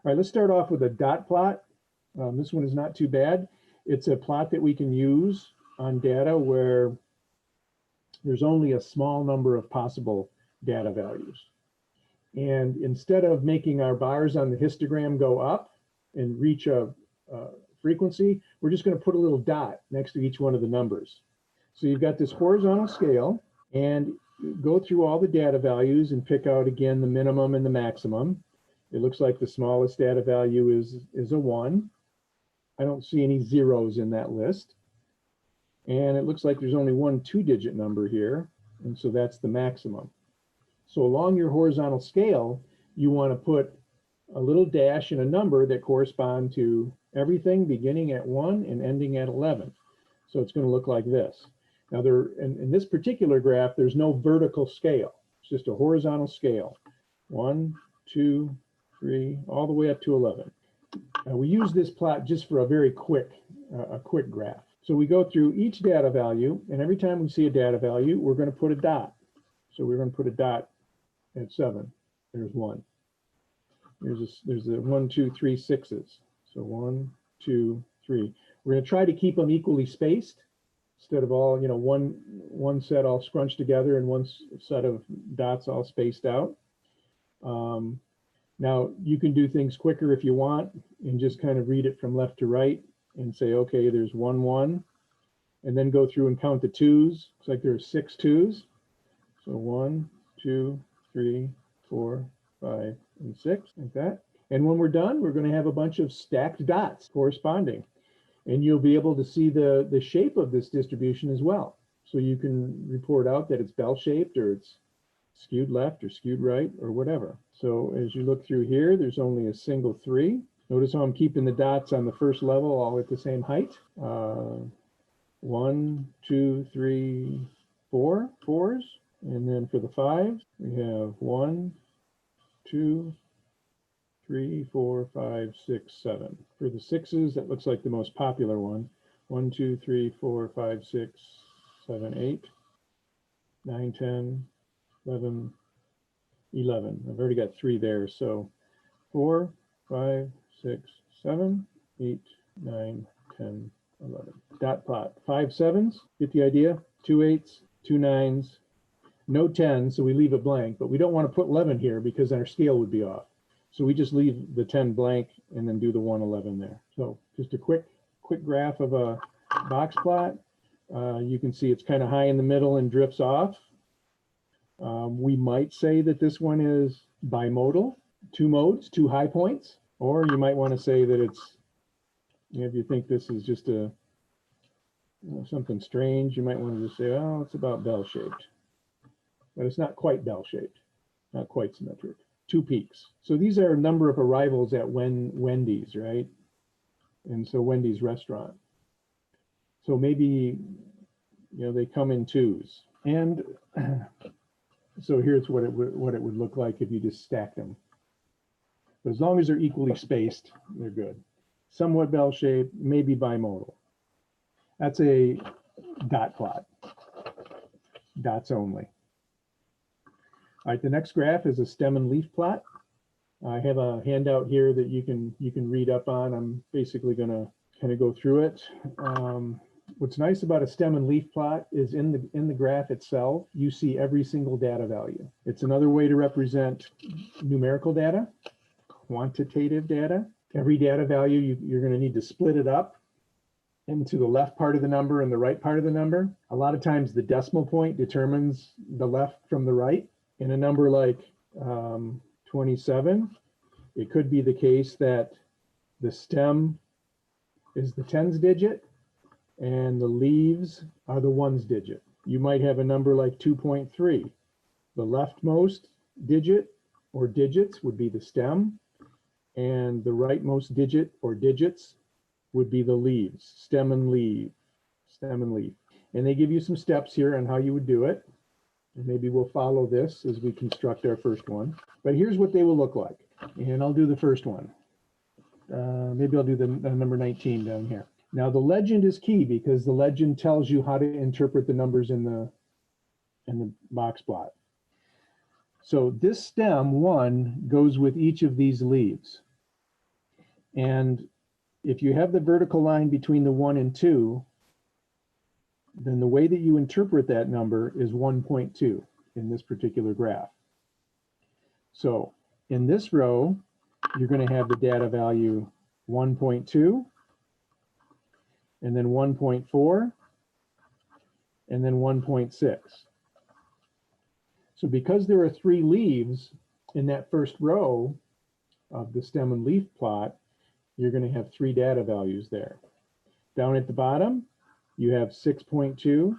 All right, let's start off with a dot plot. This one is not too bad. It's a plot that we can use on data where there's only a small number of possible data values. And instead of making our bars on the histogram go up and reach a frequency, we're just going to put a little dot next to each one of the numbers. So you've got this horizontal scale, and go through all the data values and pick out again the minimum and the maximum. It looks like the smallest data value is a 1. I don't see any zeros in that list. And it looks like there's only one 2-digit number here, and so that's the maximum. So along your horizontal scale, you want to put a little dash and a number that correspond to everything beginning at 1 and ending at 11. So it's going to look like this. Now, in this particular graph, there's no vertical scale. It's just a horizontal scale. 1, 2, 3, all the way up to 11. We use this plot just for a very quick graph. So we go through each data value, and every time we see a data value, we're going to put a dot. So we're going to put a dot at 7. There's 1. There's a 1, 2, 3, 6s. So 1, 2, 3. We're going to try to keep them equally spaced instead of all, one set all scrunched together and one set of dots all spaced out. Now you can do things quicker if you want and just kind of read it from left to right and say, okay, there's 1, 1, and then go through and count the 2s. Looks like there's 6 2s. So 1, 2, 3, 4, 5, and 6, like that. And when we're done, we're going to have a bunch of stacked dots corresponding. And you'll be able to see the shape of this distribution as well. So you can report out that it's bell-shaped, or it's skewed left or skewed right or whatever. So as you look through here, there's only a single 3. Notice how I'm keeping the dots on the first level all at the same height. 1, 2, 3, 4 4s. And then for the 5s, we have 1, 2, 3, 4, 5, 6, 7. For the 6s, that looks like the most popular one. 1, 2, 3, 4, 5, 6, 7, 8, 9, 10, 11, 11. I've already got 3 there. So 4, 5, 6, 7, 8, 9, 10, 11. Dot plot. 5 7s. Get the idea? 2 8s, 2 9s, no 10, so we leave it blank. But we don't want to put 11 here because our scale would be off. So we just leave the 10 blank and then do the 1 11 there. So just a quick graph of a box plot. You can see it's kind of high in the middle and drifts off. We might say that this one is bimodal, 2 modes, 2 high points. Or you might want to say that it's, if you think this is just something strange, you might want to just say, oh, it's about bell-shaped. But it's not quite bell-shaped, not quite symmetric. 2 peaks. So these are a number of arrivals at Wendy's, right? And so Wendy's restaurant. So maybe, they come in 2s. And so here's what it would look like if you just stack them. But as long as they're equally spaced, they're good. Somewhat bell-shaped, maybe bimodal. That's a dot plot. Dots only. All right, the next graph is a stem and leaf plot. I have a handout here that you can read up on. I'm basically going to kind of go through it. What's nice about a stem and leaf plot is in the graph itself, you see every single data value. It's another way to represent numerical data, quantitative data. Every data value, you're going to need to split it up into the left part of the number and the right part of the number. A lot of times the decimal point determines the left from the right. In a number like 27, it could be the case that the stem is the tens digit and the leaves are the ones digit. You might have a number like 2.3. The leftmost digit or digits would be the stem, and the rightmost digit or digits would be the leaves, stem and leaf, stem and leaf. And they give you some steps here on how you would do it. And maybe we'll follow this as we construct our first one. But here's what they will look like. And I'll do the first one. Maybe I'll do the number 19 down here. Now the legend is key because the legend tells you how to interpret the numbers in the box plot. So this stem 1 goes with each of these leaves. And if you have the vertical line between the 1 and 2, then the way that you interpret that number is 1.2 in this particular graph. So in this row, you're going to have the data value 1.2, and then 1.4, and then 1.6. So because there are 3 leaves in that first row of the stem and leaf plot, you're going to have 3 data values there. Down at the bottom, you have 6.2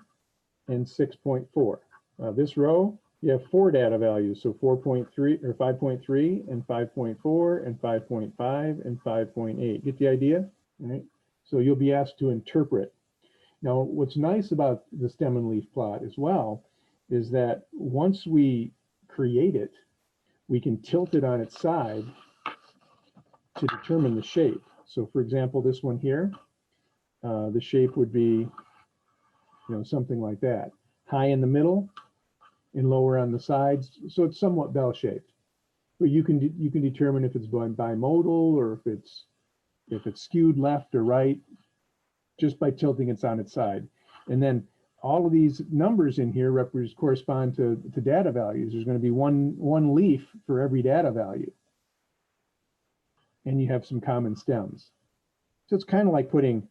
and 6.4. This row, you have 4 data values, so 4.3 or 5.3 and 5.4 and 5.5 and 5.8. Get the idea? All right. So you'll be asked to interpret. Now, what's nice about the stem and leaf plot as well is that once we create it, we can tilt it on its side to determine the shape. So for example, this one here, the shape would be, something like that. High in the middle and lower on the sides, so it's somewhat bell-shaped. But you can determine if it's bimodal or if it's skewed left or right, just by tilting it on its side. And then all of these numbers in here correspond to data values. There's going to be one leaf for every data value. And you have some common stems. So it's kind of like putting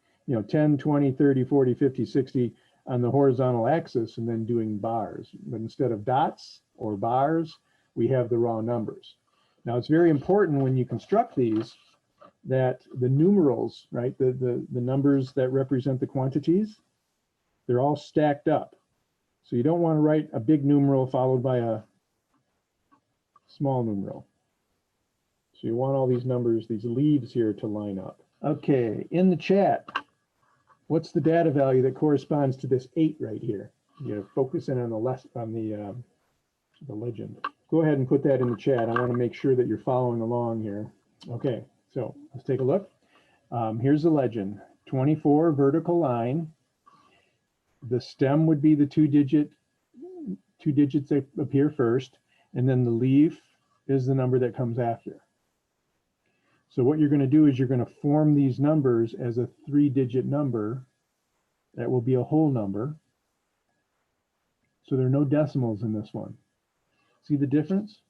10, 20, 30, 40, 50, 60 on the horizontal axis and then doing bars. But instead of dots or bars, we have the raw numbers. Now it's very important when you construct these that the numerals, right, the numbers that represent the quantities, they're all stacked up. So you don't want to write a big numeral followed by a small numeral. So you want all these numbers, these leaves here, to line up. Okay, in the chat, what's the data value that corresponds to this 8 right here? You're focusing on the legend. Go ahead and put that in the chat. I want to make sure that you're following along here. Okay, so let's take a look. Here's the legend. 24 vertical line. The stem would be the two digits that appear first, and then the leaf is the number that comes after. So what you're going to do is you're going to form these numbers as a 3-digit number that will be a whole number. So there are no decimals in this one. See the difference?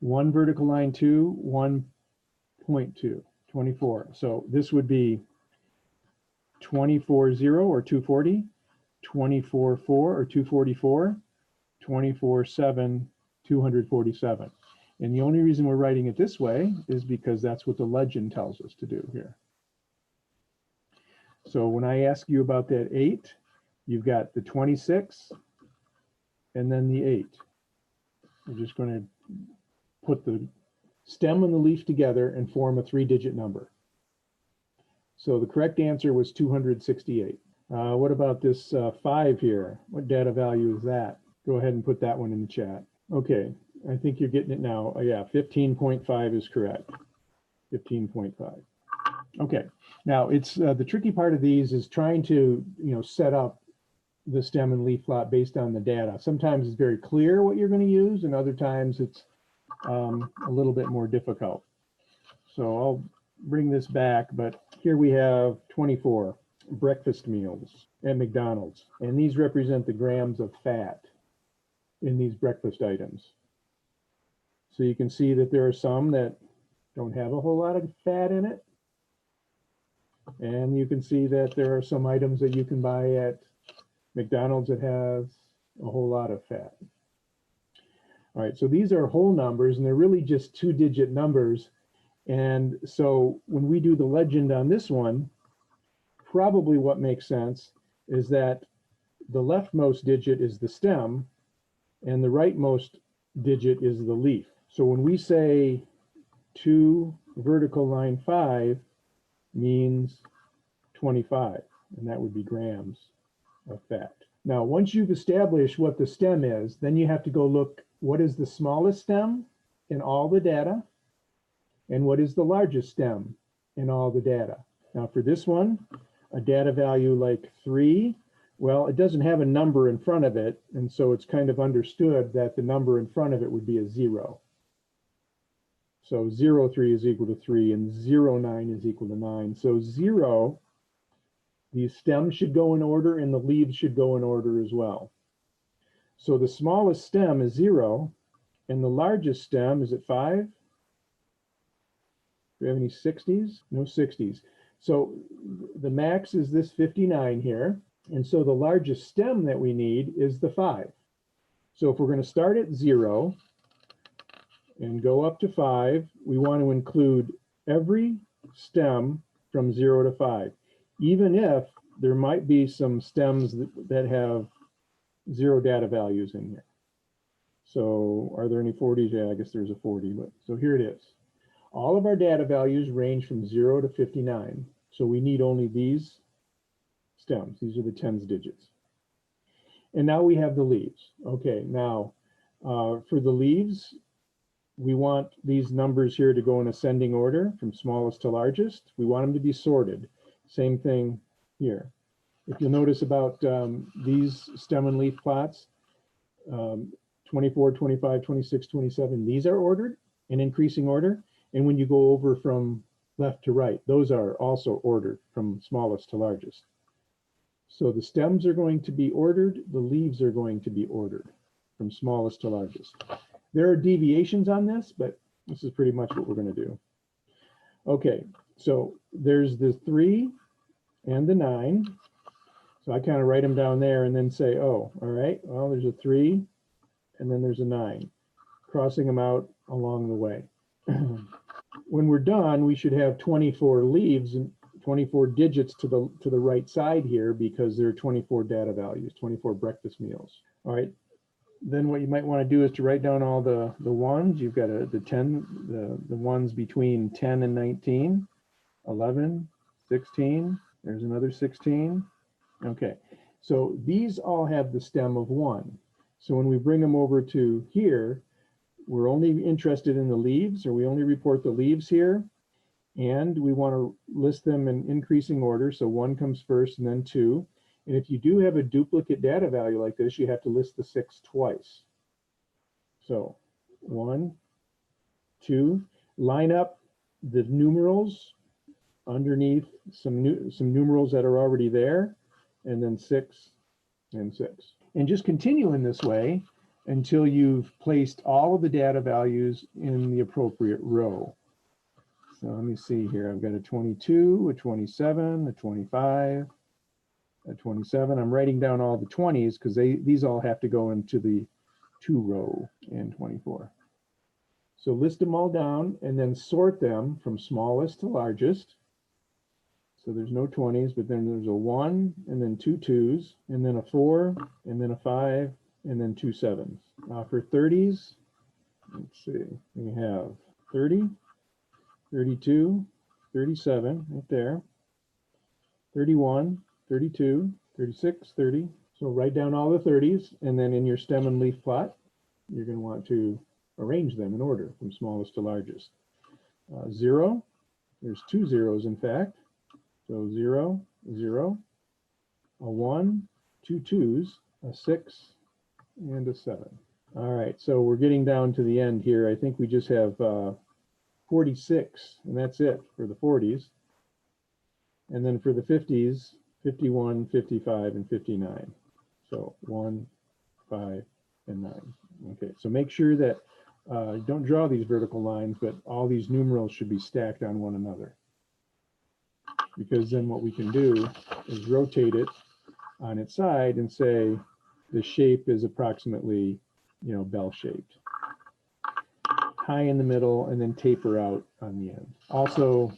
1 vertical line 2, 1.2, 24. So this would be 24.0 or 240, 24.4 or 244, 24.7, 247. And the only reason we're writing it this way is because that's what the legend tells us to do here. So when I ask you about that 8, you've got the 26 and then the 8. We're just going to put the stem and the leaf together and form a 3-digit number. So the correct answer was 268. What about this 5 here? What data value is that? Go ahead and put that one in the chat. Okay, I think you're getting it now. Oh, yeah, 15.5 is correct. 15.5. Okay, now it's the tricky part of these is trying to set up the stem and leaf plot based on the data. Sometimes it's very clear what you're going to use, and other times it's a little bit more difficult. So I'll bring this back, but here we have 24 breakfast meals at McDonald's, and these represent the grams of fat in these breakfast items. So you can see that there are some that don't have a whole lot of fat in it. And you can see that there are some items that you can buy at McDonald's that have a whole lot of fat. All right, so these are whole numbers, and they're really just 2-digit numbers. And so when we do the legend on this one, probably what makes sense is that the leftmost digit is the stem, and the rightmost digit is the leaf. So when we say 2 vertical line 5 means 25, and that would be grams of fat. Now, once you've established what the stem is, then you have to go look what is the smallest stem in all the data, and what is the largest stem in all the data. Now for this one, a data value like 3, well, it doesn't have a number in front of it, and so it's kind of understood that the number in front of it would be a 0. So 0, 3 is equal to 3, and 0, 9 is equal to 9. So 0, these stems should go in order, and the leaves should go in order as well. So the smallest stem is 0, and the largest stem is at 5. Do we have any 60s? No 60s. So the max is this 59 here. And so the largest stem that we need is the 5. So if we're going to start at 0 and go up to 5, we want to include every stem from 0 to 5, even if there might be some stems that have 0 data values in here. So are there any 40s? Yeah, I guess there's a 40, but so here it is. All of our data values range from 0 to 59. So we need only these stems. These are the tens digits. And now we have the leaves. Okay, now for the leaves, we want these numbers here to go in ascending order from smallest to largest. We want them to be sorted. Same thing here. If you'll notice about these stem and leaf plots, 24, 25, 26, 27, these are ordered in increasing order. And when you go over from left to right, those are also ordered from smallest to largest. So the stems are going to be ordered, the leaves are going to be ordered from smallest to largest. There are deviations on this, but this is pretty much what we're going to do. Okay, so there's the 3 and the 9. So I kind of write them down there and then say, oh, all right, well, there's a 3 and then there's a 9, crossing them out along the way. When we're done, we should have 24 leaves and 24 digits to the right side here, because there are 24 data values, 24 breakfast meals. All right. Then what you might want to do is to write down all the ones. You've got the ones between 10 and 19, 11, 16. There's another 16. Okay. So these all have the stem of 1. So when we bring them over to here, we're only interested in the leaves, or we only report the leaves here. And we want to list them in increasing order. So 1 comes first and then 2. And if you do have a duplicate data value like this, you have to list the 6 twice. So 1, 2, line up the numerals underneath some numerals that are already there, and then 6 and 6. And just continue in this way until you've placed all of the data values in the appropriate row. So let me see here. I've got a 22, a 27, a 25, a 27. I'm writing down all the 20s because these all have to go into the 2 row, and 24. So list them all down and then sort them from smallest to largest. So there's no 20s, but then there's a 1 and then 2 2s and then a 4 and then a 5 and then 2 7s. For 30s, let's see, we have 30, 32, 37 right there, 31, 32, 36, 30. So write down all the 30s, and then in your stem and leaf plot, you're going to want to arrange them in order from smallest to largest. 0, there's 2 zeros in fact. So 0, 0, a 1, 2 2s, a 6, and a 7. All right, so we're getting down to the end here. I think we just have 46, and that's it for the 40s. And then for the 50s, 51, 55, and 59. So 1, 5, and 9. Okay, so make sure that don't draw these vertical lines, but all these numerals should be stacked on one another. Because then what we can do is rotate it on its side and say the shape is approximately, bell-shaped. High in the middle and then taper out on the end. Also,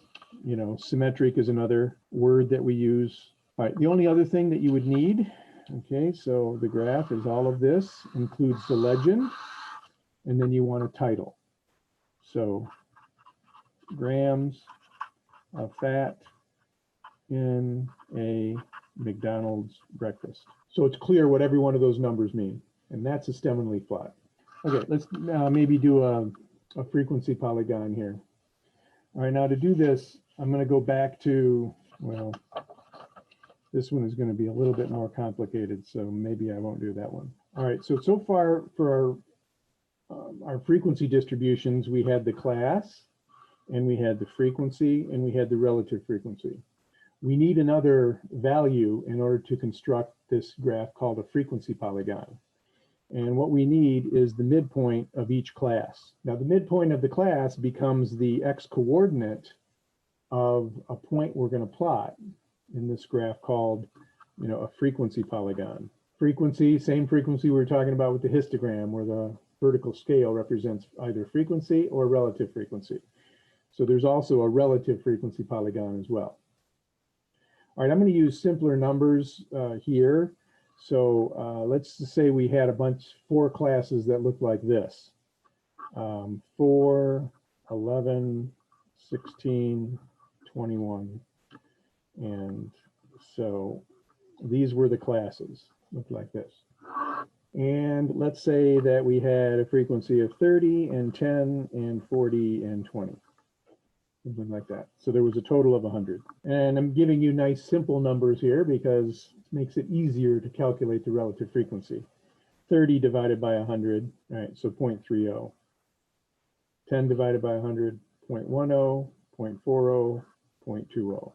symmetric is another word that we use. All right, the only other thing that you would need, okay, so the graph is all of this, includes the legend, and then you want a title. So grams of fat in a McDonald's breakfast. So it's clear what every one of those numbers mean, and that's a stem and leaf plot. Okay, let's maybe do a frequency polygon here. All right, now to do this, I'm going to go back to, well, this one is going to be a little bit more complicated, so maybe I won't do that one. All right, so far for our frequency distributions, we had the class, and we had the frequency, and we had the relative frequency. We need another value in order to construct this graph called a frequency polygon. And what we need is the midpoint of each class. Now, the midpoint of the class becomes the x-coordinate of a point we're going to plot in this graph called, a frequency polygon. Frequency, same frequency we were talking about with the histogram, where the vertical scale represents either frequency or relative frequency. So there's also a relative frequency polygon as well. All right, I'm going to use simpler numbers here. So let's just say we had 4 classes that look like this. 4, 11, 16, 21. And so these were the classes, look like this. And let's say that we had a frequency of 30 and 10 and 40 and 20. Something like that. So there was a total of 100. And I'm giving you nice simple numbers here because it makes it easier to calculate the relative frequency. 30 divided by 100, right, so 0.30. 10 divided by 100, 0.10, 0.40, 0.20.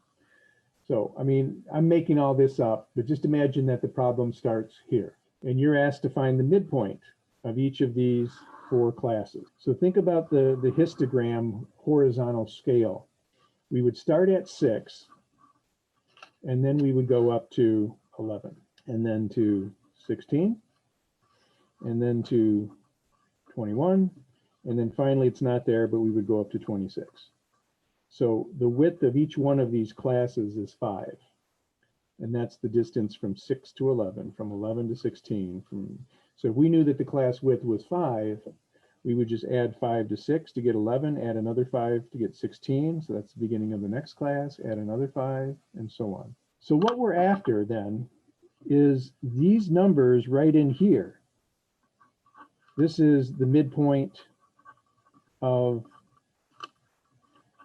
So, I mean, I'm making all this up, but just imagine that the problem starts here. And you're asked to find the midpoint of each of these 4 classes. So think about the histogram horizontal scale. We would start at 6, and then we would go up to 11, and then to 16, and then to 21, and then finally it's not there, but we would go up to 26. So the width of each one of these classes is 5. And that's the distance from 6 to 11, from 11 to 16. So if we knew that the class width was 5, we would just add 5 to 6 to get 11, add another 5 to get 16. So that's the beginning of the next class, add another 5, and so on. So what we're after then is these numbers right in here. This is the midpoint of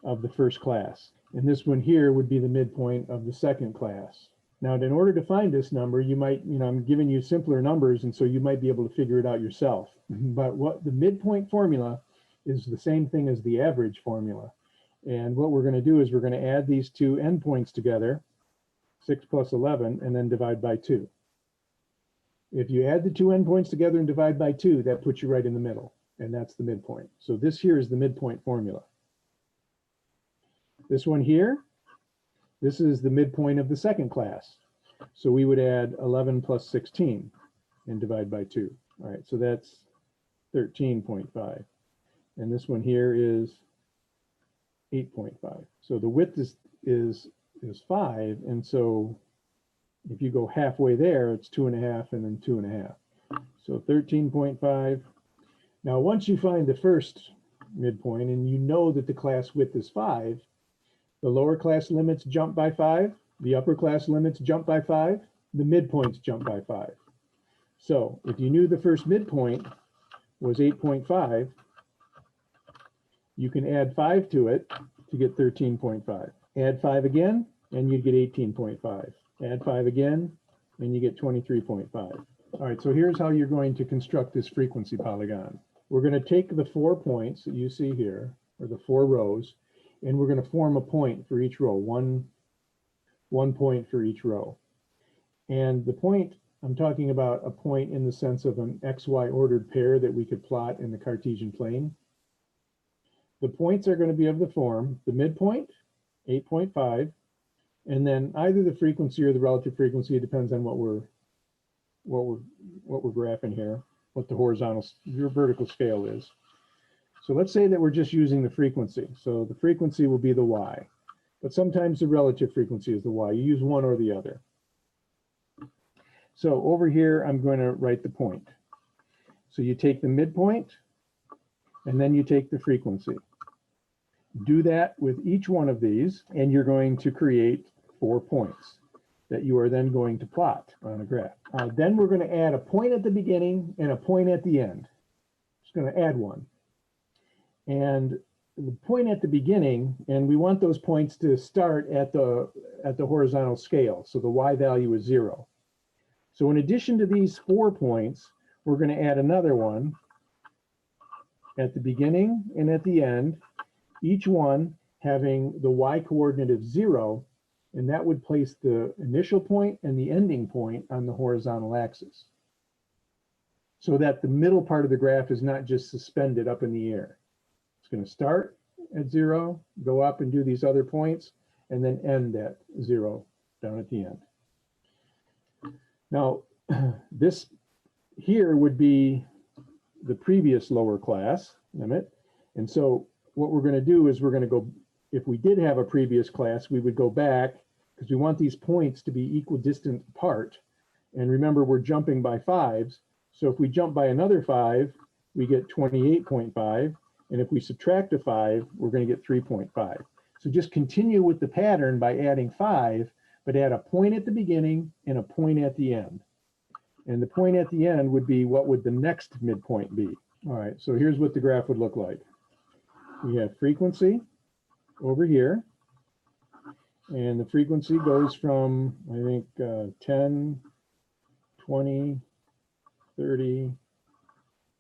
the first class. And this one here would be the midpoint of the second class. Now, in order to find this number, you might, I'm giving you simpler numbers, and so you might be able to figure it out yourself. But what the midpoint formula is the same thing as the average formula. And what we're going to do is we're going to add these 2 endpoints together, 6 plus 11, and then divide by 2. If you add the 2 endpoints together and divide by 2, that puts you right in the middle, and that's the midpoint. So this here is the midpoint formula. This one here, this is the midpoint of the second class. So we would add 11 plus 16 and divide by 2. All right, so that's 13.5. And this one here is 8.5. So the width is 5. And so if you go halfway there, it's 2.5 and then 2.5. So 13.5. Now, once you find the first midpoint and you know that the class width is 5, the lower class limits jump by 5, the upper class limits jump by 5, the midpoints jump by 5. So if you knew the first midpoint was 8.5, you can add 5 to it to get 13.5. Add 5 again, and you get 18.5. Add 5 again, and you get 23.5. All right, so here's how you're going to construct this frequency polygon. We're going to take the 4 points that you see here, or the 4 rows, and we're going to form a point for each row, one point for each row. And the point, I'm talking about a point in the sense of an XY ordered pair that we could plot in the Cartesian plane. The points are going to be of the form, the midpoint, 8.5, and then either the frequency or the relative frequency. It depends on what we're graphing here, what the horizontal, your vertical scale is. So let's say that we're just using the frequency. So the frequency will be the y, but sometimes the relative frequency is the y. You use one or the other. So over here, I'm going to write the point. So you take the midpoint, and then you take the frequency. Do that with each one of these, and you're going to create 4 points that you are then going to plot on a graph. Then we're going to add a point at the beginning and a point at the end. Just going to add one. And the point at the beginning, and we want those points to start at the horizontal scale. So the y value is 0. So in addition to these 4 points, we're going to add another one at the beginning and at the end, each one having the y coordinate of 0, and that would place the initial point and the ending point on the horizontal axis, so that the middle part of the graph is not just suspended up in the air. It's going to start at 0, go up and do these other points, and then end at 0 down at the end. Now, this here would be the previous lower class limit. And so what we're going to do is we're going to go, if we did have a previous class, we would go back because we want these points to be equidistant apart. And remember, we're jumping by 5s. So if we jump by another 5, we get 28.5. And if we subtract a 5, we're going to get 3.5. So just continue with the pattern by adding 5, but add a point at the beginning and a point at the end. And the point at the end would be, what would the next midpoint be? All right, so here's what the graph would look like. We have frequency over here. And the frequency goes from, I think, 10, 20, 30,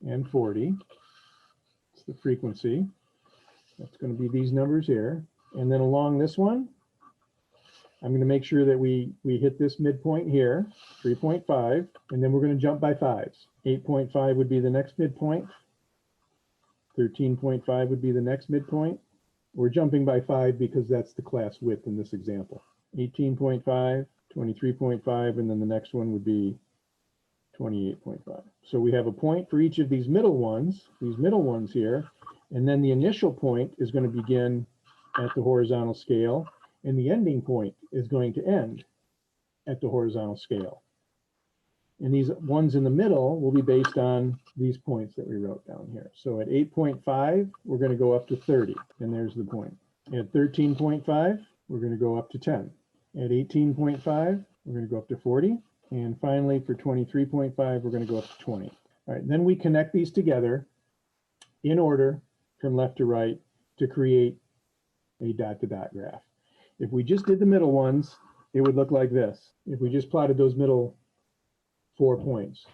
and 40. It's the frequency. That's going to be these numbers here. And then along this one, I'm going to make sure that we hit this midpoint here, 3.5, and then we're going to jump by 5s. 8.5 would be the next midpoint. 13.5 would be the next midpoint. We're jumping by 5 because that's the class width in this example. 18.5, 23.5, and then the next one would be 28.5. So we have a point for each of these middle ones here, and then the initial point is going to begin at the horizontal scale, and the ending point is going to end at the horizontal scale. And these ones in the middle will be based on these points that we wrote down here. So at 8.5, we're going to go up to 30, and there's the point. At 13.5, we're going to go up to 10. At 18.5, we're going to go up to 40. And finally, for 23.5, we're going to go up to 20. All right, then we connect these together in order from left to right to create a dot-to-dot graph. If we just did the middle ones, it would look like this. If we just plotted those middle 4 points.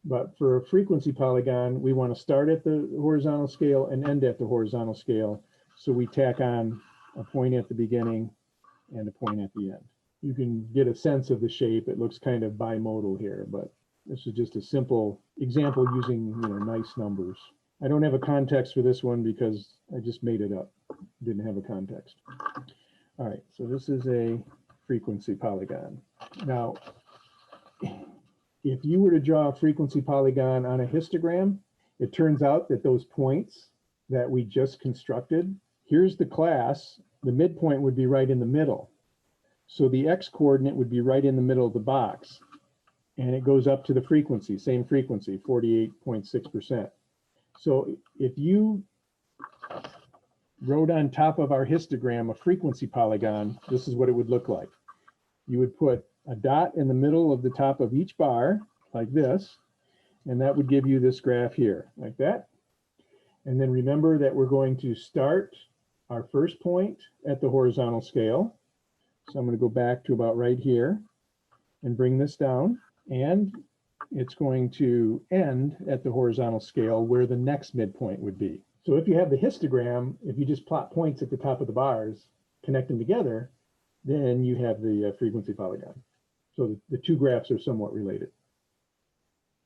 But for a frequency polygon, we want to start at the horizontal scale and end at the horizontal scale. So we tack on a point at the beginning and a point at the end. You can get a sense of the shape. It looks kind of bimodal here, but this is just a simple example using nice numbers. I don't have a context for this one because I just made it up. Didn't have a context. All right, so this is a frequency polygon. Now, if you were to draw a frequency polygon on a histogram, it turns out that those points that we just constructed, here's the class, the midpoint would be right in the middle. So the x coordinate would be right in the middle of the box. And it goes up to the frequency, same frequency, 48.6%. So if you wrote on top of our histogram a frequency polygon, this is what it would look like. You would put a dot in the middle of the top of each bar, like this, and that would give you this graph here, like that. And then remember that we're going to start our first point at the horizontal scale. So I'm going to go back to about right here and bring this down, and it's going to end at the horizontal scale where the next midpoint would be. So if you have the histogram, if you just plot points at the top of the bars, connect them together, then you have the frequency polygon. So the two graphs are somewhat related.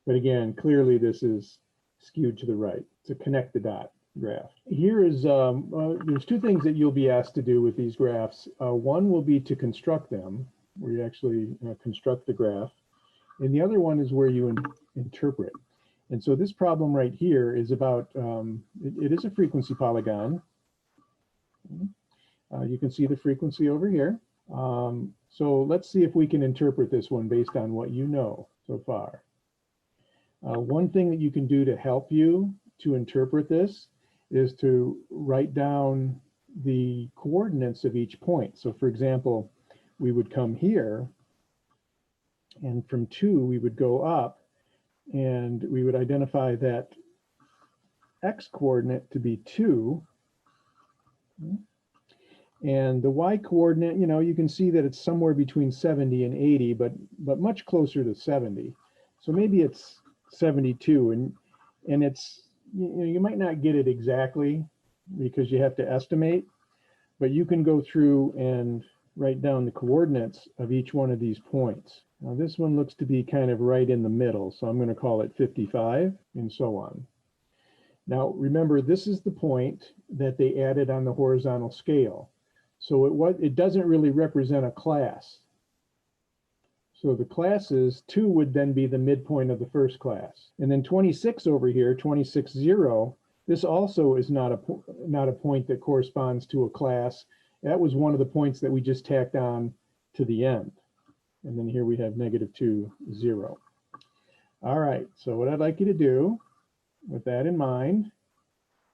But again, clearly this is skewed to the right. It's a connect the dot graph. Here is, there's two things that you'll be asked to do with these graphs. One will be to construct them, where you actually construct the graph. And the other one is where you interpret. And so this problem right here is about, it is a frequency polygon. You can see the frequency over here. So let's see if we can interpret this one based on what you know so far. One thing that you can do to help you to interpret this is to write down the coordinates of each point. So for example, we would come here, and from 2, we would go up, and we would identify that x coordinate to be 2. And the y coordinate, you can see that it's somewhere between 70 and 80, but much closer to 70. So maybe it's 72, and it's you might not get it exactly because you have to estimate, but you can go through and write down the coordinates of each one of these points. Now this one looks to be kind of right in the middle, so I'm going to call it 55 and so on. Now remember, this is the point that they added on the horizontal scale. So it doesn't really represent a class. So the classes, 2 would then be the midpoint of the first class. And then 26 over here, 26, 0, this also is not a point that corresponds to a class. That was one of the points that we just tacked on to the end. And then here we have -2, 0. All right, so what I'd like you to do with that in mind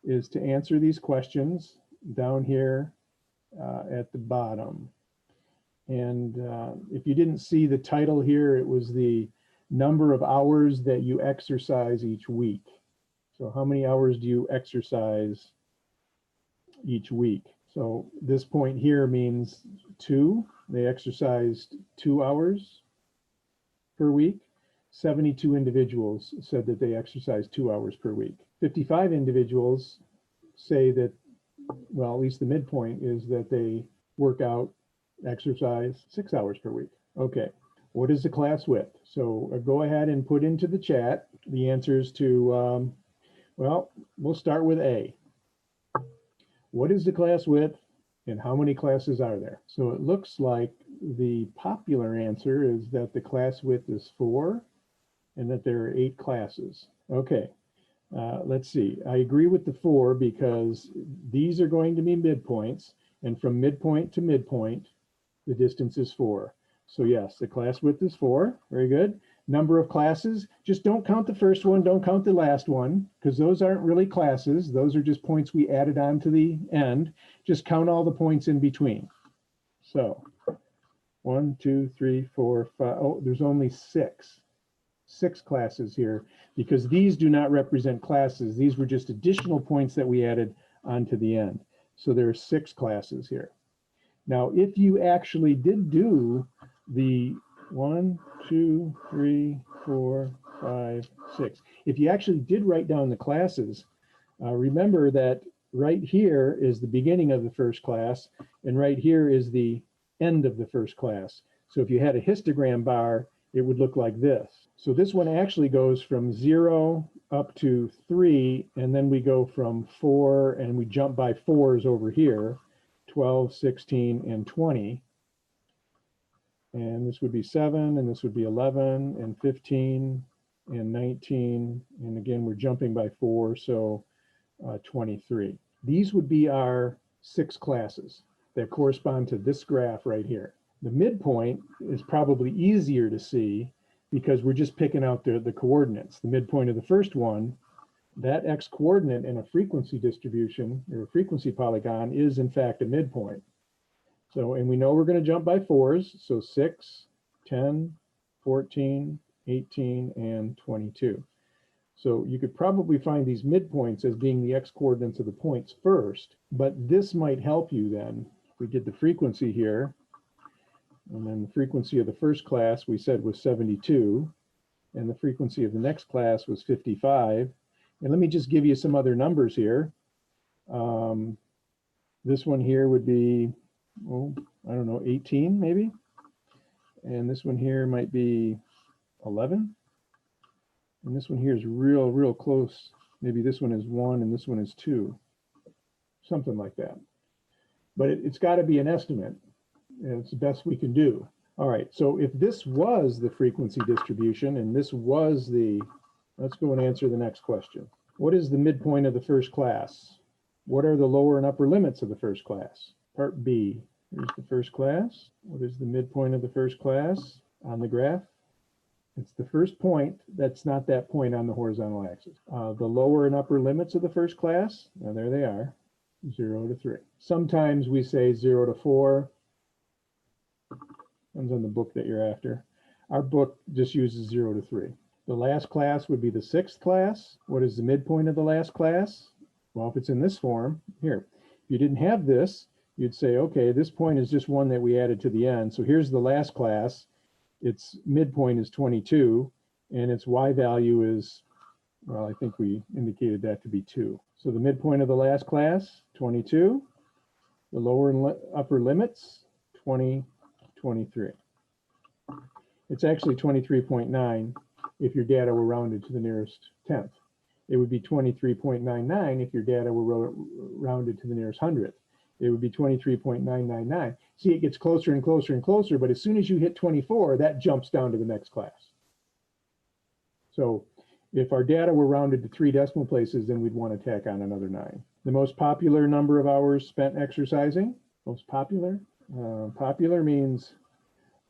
is to answer these questions down here at the bottom. And if you didn't see the title here, it was the number of hours that you exercise each week. So how many hours do you exercise each week? So this point here means 2. They exercised 2 hours per week. 72 individuals said that they exercise 2 hours per week. 55 individuals say that, well, at least the midpoint is that they work out, exercise 6 hours per week. Okay, what is the class width? So go ahead and put into the chat the answers to, well, we'll start with A. What is the class width and how many classes are there? So it looks like the popular answer is that the class width is 4 and that there are 8 classes. Okay, let's see. I agree with the 4 because these are going to be midpoints, and from midpoint to midpoint, the distance is 4. So yes, the class width is 4. Very good. Number of classes, just don't count the first one, don't count the last one, because those aren't really classes. Those are just points we added on to the end. Just count all the points in between. So 1, 2, 3, 4, 5. Oh, there's only 6 classes here because these do not represent classes. These were just additional points that we added onto the end. So there are 6 classes here. Now, if you actually did do the 1, 2, 3, 4, 5, 6, if you actually did write down the classes, remember that right here is the beginning of the first class, and right here is the end of the first class. So if you had a histogram bar, it would look like this. So this one actually goes from 0 up to 3, and then we go from 4, and we jump by 4s over here, 12, 16, and 20. And this would be 7, and this would be 11, and 15, and 19. And again, we're jumping by 4, so 23. These would be our 6 classes that correspond to this graph right here. The midpoint is probably easier to see because we're just picking out the coordinates. The midpoint of the first one, that x coordinate in a frequency distribution or a frequency polygon is in fact a midpoint. So, and we know we're going to jump by 4s, so 6, 10, 14, 18, and 22. So you could probably find these midpoints as being the x coordinates of the points first, but this might help you then. If we did the frequency here, and then the frequency of the first class we said was 72, and the frequency of the next class was 55. And let me just give you some other numbers here. This one here would be, oh, I don't know, 18 maybe. And this one here might be 11. And this one here is real close. Maybe this one is 1 and this one is 2. Something like that. But it's got to be an estimate. It's the best we can do. All right, so if this was the frequency distribution and this was the, let's go and answer the next question. What is the midpoint of the first class? What are the lower and upper limits of the first class? Part B. Here's the first class. What is the midpoint of the first class on the graph? It's the first point that's not that point on the horizontal axis. The lower and upper limits of the first class, now there they are, 0 to 3. Sometimes we say 0 to 4. Depends on the book that you're after. Our book just uses 0 to 3. The last class would be the 6th class. What is the midpoint of the last class? Well, if it's in this form, here. If you didn't have this, you'd say, okay, this point is just one that we added to the end. So here's the last class. Its midpoint is 22, and its y value is Well, I think we indicated that to be 2. So the midpoint of the last class, 22. The lower and upper limits, 20, 23. It's actually 23.9 if your data were rounded to the nearest tenth. It would be 23.99 if your data were rounded to the nearest hundredth. It would be 23.999. See, it gets closer and closer and closer, but as soon as you hit 24, that jumps down to the next class. So if our data were rounded to 3 decimal places, then we'd want to tack on another 9. The most popular number of hours spent exercising, most popular? Popular means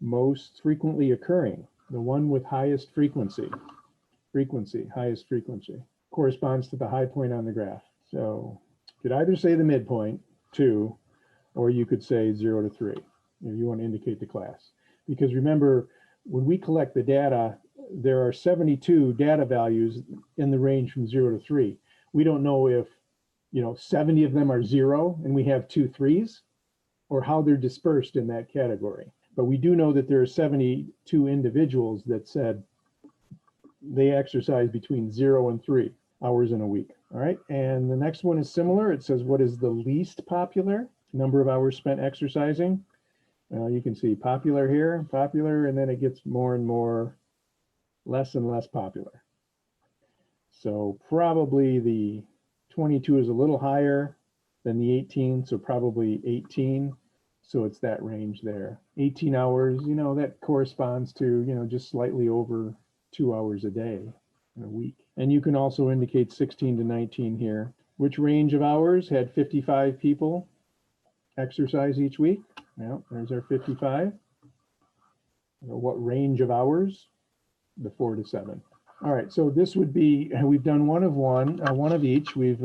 most frequently occurring, the one with highest frequency. Frequency, highest frequency, corresponds to the high point on the graph. So you could either say the midpoint, 2, or you could say 0 to 3, if you want to indicate the class. Because remember, when we collect the data, there are 72 data values in the range from 0 to 3. We don't know if 70 of them are 0 and we have 2 3s, or how they're dispersed in that category. But we do know that there are 72 individuals that said they exercise between 0 and 3 hours in a week. All right, and the next one is similar. It says, what is the least popular number of hours spent exercising? You can see popular here, popular, and then it gets more and more, less and less popular. So probably the 22 is a little higher than the 18, so probably 18. So it's that range there. 18 hours, that corresponds to, just slightly over 2 hours a day in a week. And you can also indicate 16 to 19 here. Which range of hours had 55 people exercise each week? Well, there's our 55. What range of hours? The 4 to 7. All right, so this would be, we've done one of each. We've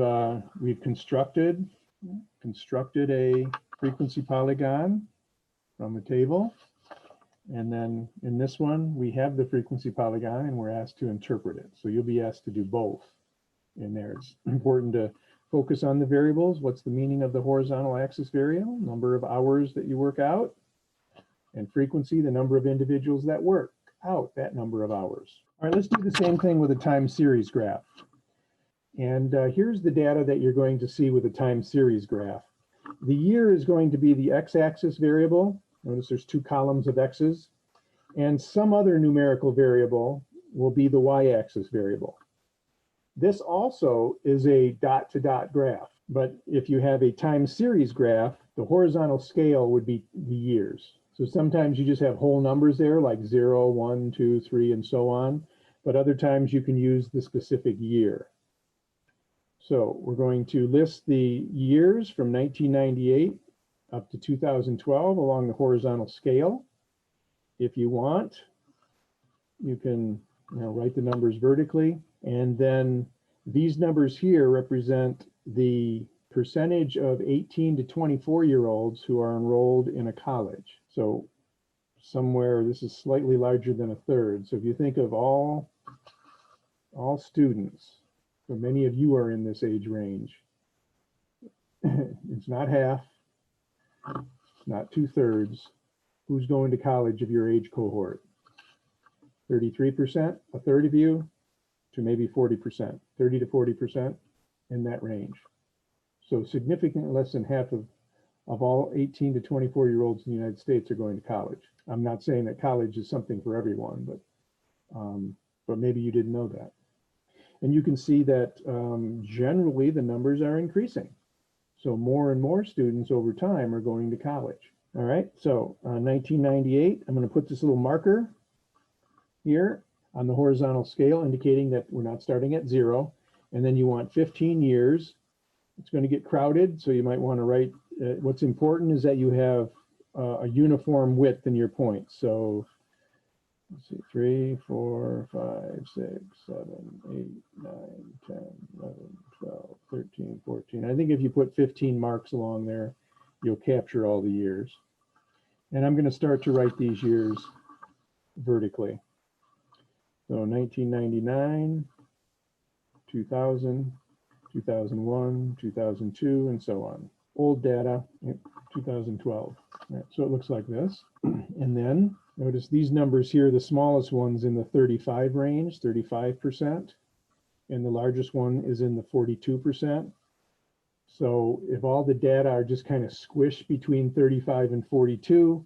constructed a frequency polygon from a table. And then in this one, we have the frequency polygon and we're asked to interpret it. So you'll be asked to do both in there. It's important to focus on the variables. What's the meaning of the horizontal axis variable? Number of hours that you work out. And frequency, the number of individuals that work out that number of hours. All right, let's do the same thing with a time series graph. And here's the data that you're going to see with a time series graph. The year is going to be the x-axis variable. Notice there's 2 columns of x's. And some other numerical variable will be the y-axis variable. This also is a dot-to-dot graph. But if you have a time series graph, the horizontal scale would be the years. So sometimes you just have whole numbers there, like 0, 1, 2, 3, and so on. But other times you can use the specific year. So we're going to list the years from 1998 up to 2012 along the horizontal scale. If you want, you can write the numbers vertically. And then these numbers here represent the percentage of 18 to 24-year-olds who are enrolled in a college. So somewhere, this is slightly larger than a third. So if you think of all students, so many of you are in this age range. It's not half, it's not 2/3. Who's going to college of your age cohort? 33%, a third of you, to maybe 40%, 30 to 40% in that range. So significantly less than half of all 18 to 24-year-olds in the United States are going to college. I'm not saying that college is something for everyone, but maybe you didn't know that. And you can see that generally the numbers are increasing. So more and more students over time are going to college. All right, so 1998, I'm going to put this little marker here on the horizontal scale indicating that we're not starting at 0. And then you want 15 years. It's going to get crowded, so you might want to write, what's important is that you have a uniform width in your points. So let's see, 3, 4, 5, 6, 7, 8, 9, 10, 11, 12, 13, 14. I think if you put 15 marks along there, you'll capture all the years. And I'm going to start to write these years vertically. So 1999, 2000, 2001, 2002, and so on. Old data, 2012. Right, so it looks like this. And then notice these numbers here, the smallest ones in the 35 range, 35%. and the largest one is in the 42%. So if all the data are just kind of squished between 35 and 42,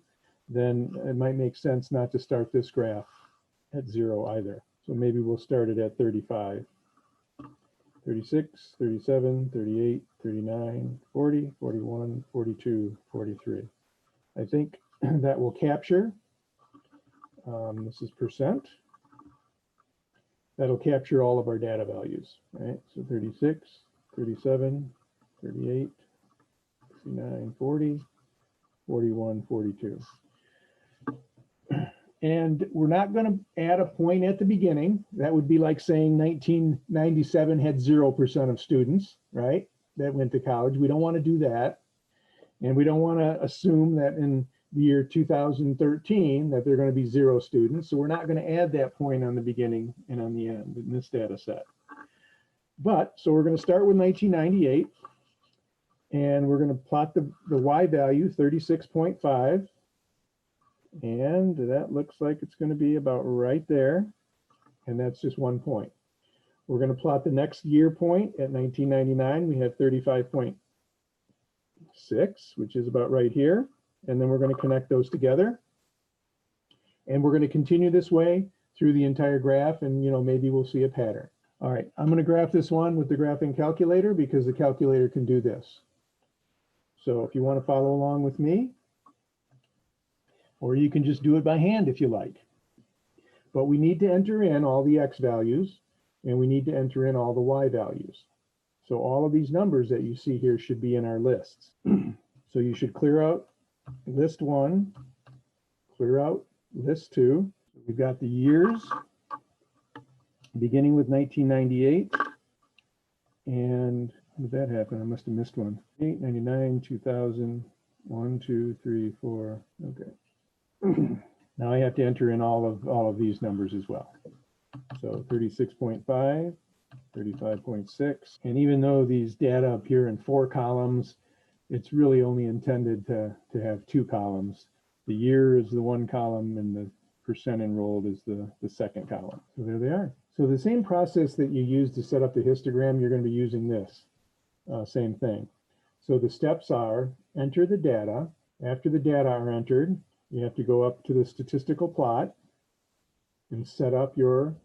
then it might make sense not to start this graph at 0 either. So maybe we'll start it at 35, 36, 37, 38, 39, 40, 41, 42, 43. I think that will capture, this is percent. That'll capture all of our data values, right? So 36, 37, 38, 69, 40, 41, 42. And we're not going to add a point at the beginning. That would be like saying 1997 had 0% of students, right, that went to college. We don't want to do that. And we don't want to assume that in the year 2013 that there are going to be 0 students. So we're not going to add that point on the beginning and on the end in this data set. But, so we're going to start with 1998. And we're going to plot the Y value, 36.5. And that looks like it's going to be about right there. And that's just 1 point. We're going to plot the next year point at 1999. We have 35.6, which is about right here. And then we're going to connect those together. And we're going to continue this way through the entire graph. And, maybe we'll see a pattern. All right, I'm going to graph this one with the graphing calculator because the calculator can do this. So if you want to follow along with me, or you can just do it by hand if you like. But we need to enter in all the X values, and we need to enter in all the Y values. So all of these numbers that you see here should be in our lists. So you should clear out list 1, clear out list 2. We've got the years, beginning with 1998. And how did that happen? I must have missed one. 899, 2000, 1, 2, 3, 4. Okay. Now I have to enter in all of these numbers as well. So 36.5, 35.6. And even though these data appear in 4 columns, it's really only intended to have 2 columns. The year is the 1 column and the percent enrolled is the second column. So there they are. So the same process that you use to set up the histogram, you're going to be using this. Same thing. So the steps are enter the data. After the data are entered, you have to go up to the statistical plot and set up your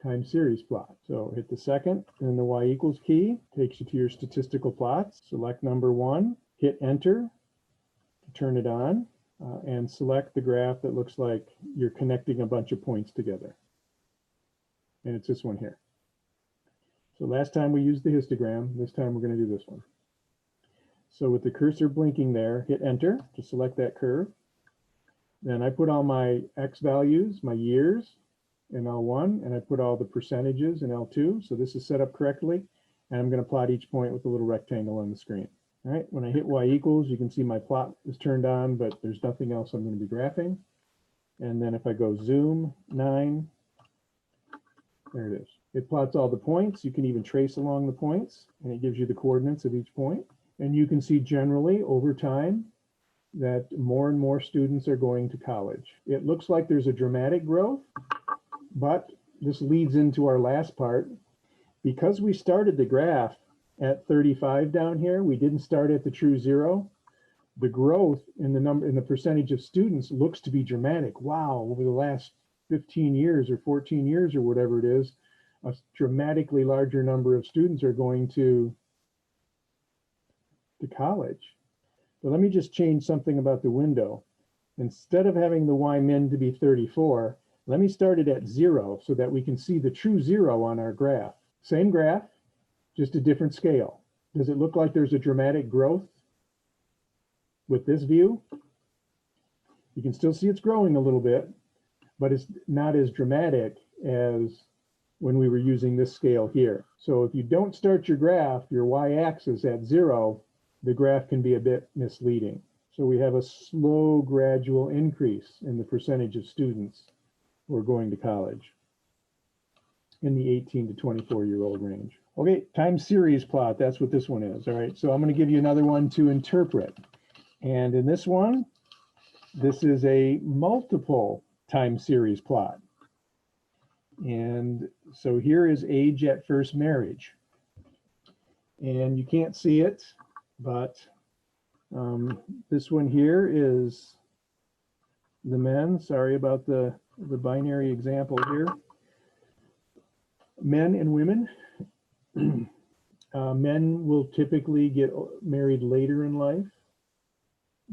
time series plot. So hit the second and the Y equals key, takes you to your statistical plots. Select number 1, hit enter to turn it on, and select the graph that looks like you're connecting a bunch of points together. And it's this one here. So last time we used the histogram, this time we're going to do this one. So with the cursor blinking there, hit enter to select that curve. Then I put all my X values, my years in L1, and I put all the percentages in L2. So this is set up correctly. And I'm going to plot each point with a little rectangle on the screen. All right, when I hit Y equals, you can see my plot is turned on, but there's nothing else I'm going to be graphing. And then if I go zoom 9, there it is. It plots all the points. You can even trace along the points, and it gives you the coordinates of each point. And you can see generally over time that more and more students are going to college. It looks like there's a dramatic growth, but this leads into our last part. Because we started the graph at 35 down here, we didn't start at the true 0. The growth in the percentage of students looks to be dramatic. Wow, over the last 15 years or 14 years or whatever it is, a dramatically larger number of students are going to college. But let me just change something about the window. Instead of having the Y min to be 34, let me start it at 0 so that we can see the true 0 on our graph. Same graph, just a different scale. Does it look like there's a dramatic growth with this view? You can still see it's growing a little bit, but it's not as dramatic as when we were using this scale here. So if you don't start your graph, your Y-axis at 0, the graph can be a bit misleading. So we have a slow, gradual increase in the percentage of students who are going to college in the 18 to 24-year-old range. Okay, time series plot, that's what this one is. All right, so I'm going to give you another one to interpret. And in this one, this is a multiple time series plot. And so here is age at first marriage. And you can't see it, but this one here is the men. Sorry about the binary example here. Men and women. Men will typically get married later in life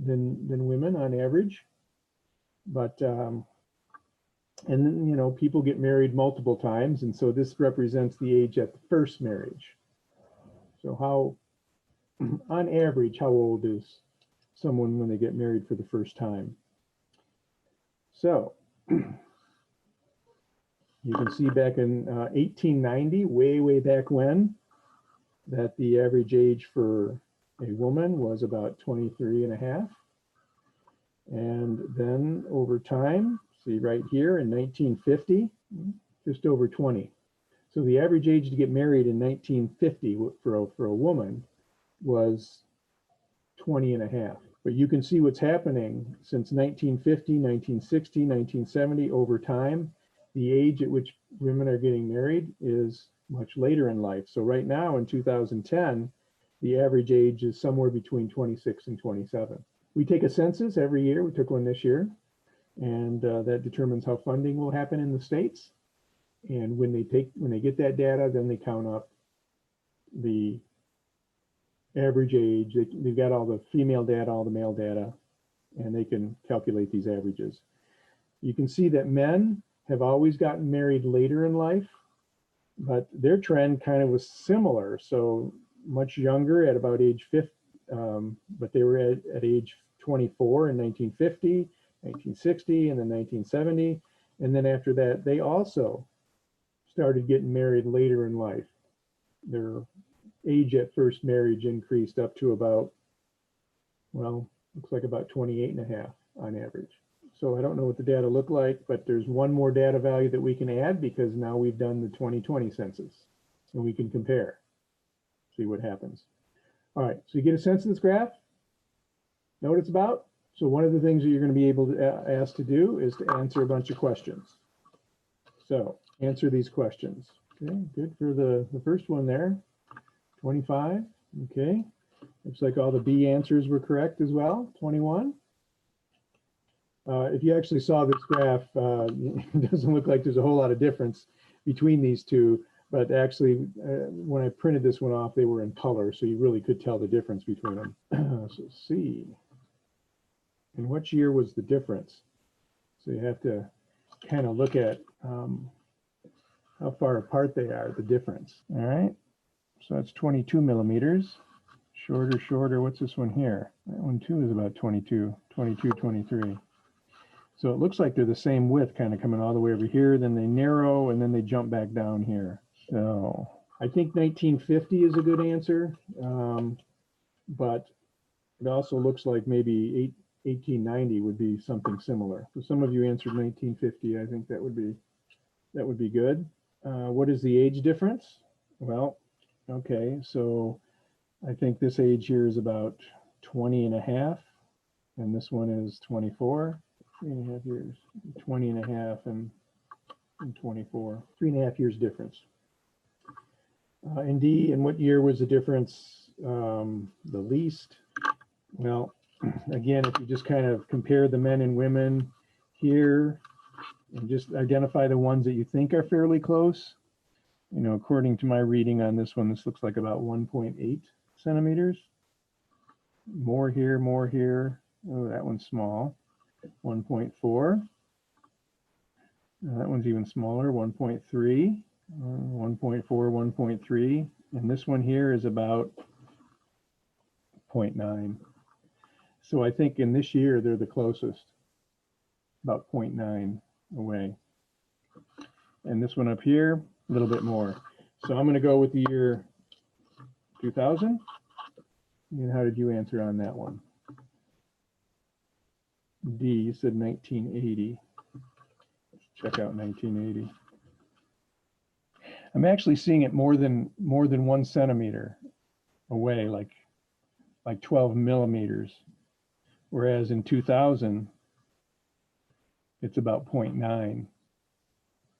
than women on average. But, and you know, people get married multiple times. And so this represents the age at the first marriage. So how, on average, how old is someone when they get married for the first time? So you can see back in 1890, way back when, that the average age for a woman was about 23 and a half. And then over time, see right here in 1950, just over 20. So the average age to get married in 1950 for a woman was 20 and a half. But you can see what's happening since 1950, 1960, 1970, over time, the age at which women are getting married is much later in life. So right now in 2010, the average age is somewhere between 26 and 27. We take a census every year. We took one this year, and that determines how funding will happen in the states. And when they get that data, then they count up the average age. They've got all the female data, all the male data, and they can calculate these averages. You can see that men have always gotten married later in life, but their trend kind of was similar. So much younger at about age 50, but they were at age 24 in 1950, 1960, and then 1970. And then after that, they also started getting married later in life. Their age at first marriage increased up to about, well, looks like about 28 and a half on average. So I don't know what the data look like, but there's one more data value that we can add because now we've done the 2020 census and we can compare, see what happens. All right, so you get a sense of this graph? Know what it's about? So one of the things that you're going to be able to ask to do is to answer a bunch of questions. So answer these questions. Okay, good for the first one there. 25, okay. Looks like all the B answers were correct as well. 21. If you actually saw this graph, it doesn't look like there's a whole lot of difference between these two, but actually when I printed this one off, they were in color, so you really could tell the difference between them. So C. In which year was the difference? So you have to kind of look at how far apart they are, the difference. All right, so that's 22 millimeters. Shorter, what's this one here? That one too is about 22, 23. So it looks like they're the same width, kind of coming all the way over here, then they narrow, and then they jump back down here. So I think 1950 is a good answer, but it also looks like maybe 1890 would be something similar. So some of you answered 1950. I think that would be good. What is the age difference? Well, okay, so I think this age here is about 20 and a half, and this one is 24. 3.5 years, 20 and a half and 24. 3.5 years difference. In D, in what year was the difference the least? Well, again, if you just kind of compare the men and women here and just identify the ones that you think are fairly close, you know, according to my reading on this one, this looks like about 1.8 centimeters. More here. Oh, that one's small. 1.4. That one's even smaller, 1.3, 1.4, 1.3. And this one here is about 0.9. So I think in this year, they're the closest, about 0.9 away. And this one up here, a little bit more. So I'm going to go with the year 2000. And how did you answer on that one? D, you said 1980. Let's check out 1980. I'm actually seeing it more than 1 centimeter away, like 12 millimeters. Whereas in 2000, it's about 0.9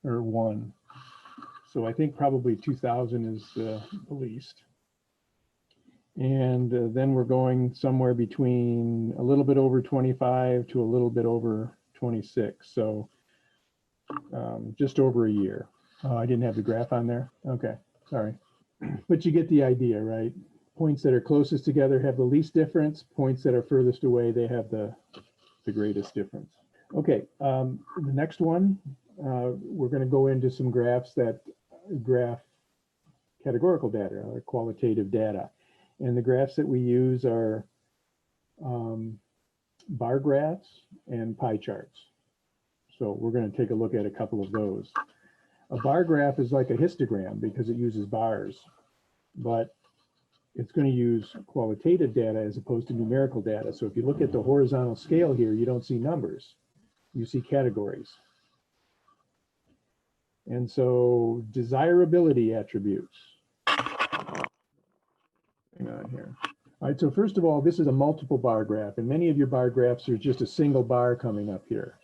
or 1. So I think probably 2000 is the least. And then we're going somewhere between a little bit over 25 to a little bit over 26. So just over a year. Oh, I didn't have the graph on there. Okay, sorry. But you get the idea, right? Points that are closest together have the least difference. Points that are furthest away, they have the greatest difference. Okay, the next one, we're going to go into some graphs that graph categorical data or qualitative data. And the graphs that we use are bar graphs and pie charts. So we're going to take a look at a couple of those. A bar graph is like a histogram because it uses bars, but it's going to use qualitative data as opposed to numerical data. So if you look at the horizontal scale here, you don't see numbers, you see categories. And so desirability attributes. Hang on here. All right, so first of all, this is a multiple bar graph, and many of your bar graphs are just a single bar coming up here.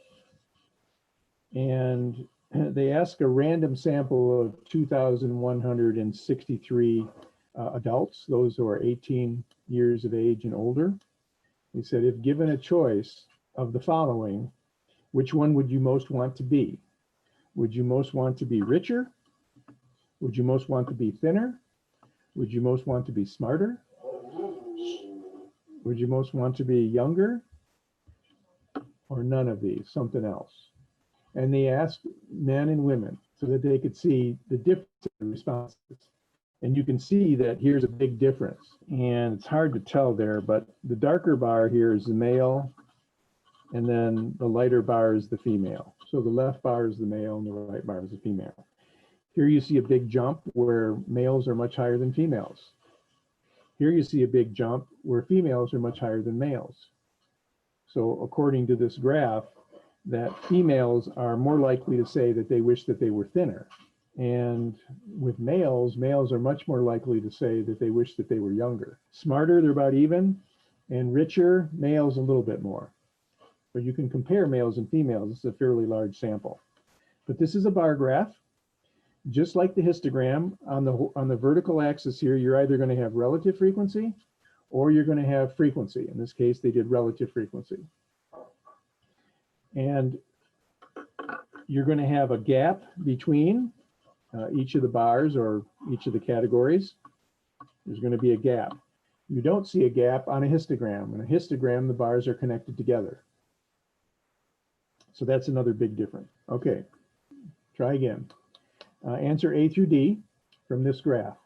And they ask a random sample of 2,163 adults, those who are 18 years of age and older. He said, if given a choice of the following, which one would you most want to be? Would you most want to be richer? Would you most want to be thinner? Would you most want to be smarter? Would you most want to be younger? Or none of these, something else? And they asked men and women so that they could see the difference in responses. And you can see that here's a big difference. And it's hard to tell there, but the darker bar here is the male, and then the lighter bar is the female. So the left bar is the male and the right bar is the female. Here you see a big jump where males are much higher than females. Here you see a big jump where females are much higher than males. So according to this graph, that females are more likely to say that they wish that they were thinner. And with males, males are much more likely to say that they wish that they were younger. Smarter, they're about even, and richer, males a little bit more. But you can compare males and females. This is a fairly large sample. But this is a bar graph. Just like the histogram, on the vertical axis here, you're either going to have relative frequency or you're going to have frequency. In this case, they did relative frequency. And you're going to have a gap between each of the bars or each of the categories. There's going to be a gap. You don't see a gap on a histogram. In a histogram, the bars are connected together. So that's another big difference. Okay, try again. Answer A through D from this graph.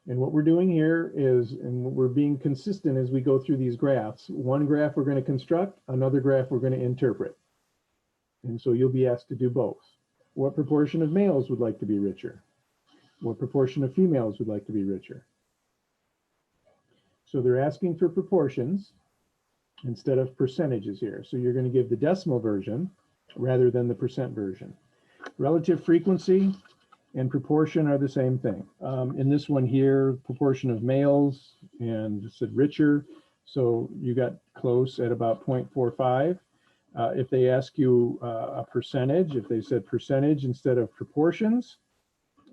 And what we're doing here is, and we're being consistent as we go through these graphs. One graph we're going to construct, another graph we're going to interpret. And so you'll be asked to do both. What proportion of males would like to be richer? What proportion of females would like to be richer? So they're asking for proportions instead of percentages here. So you're going to give the decimal version rather than the percent version. Relative frequency and proportion are the same thing. In this one here, proportion of males, and it said richer, so you got close at about 0.45. If they ask you a percentage, if they said percentage instead of proportions,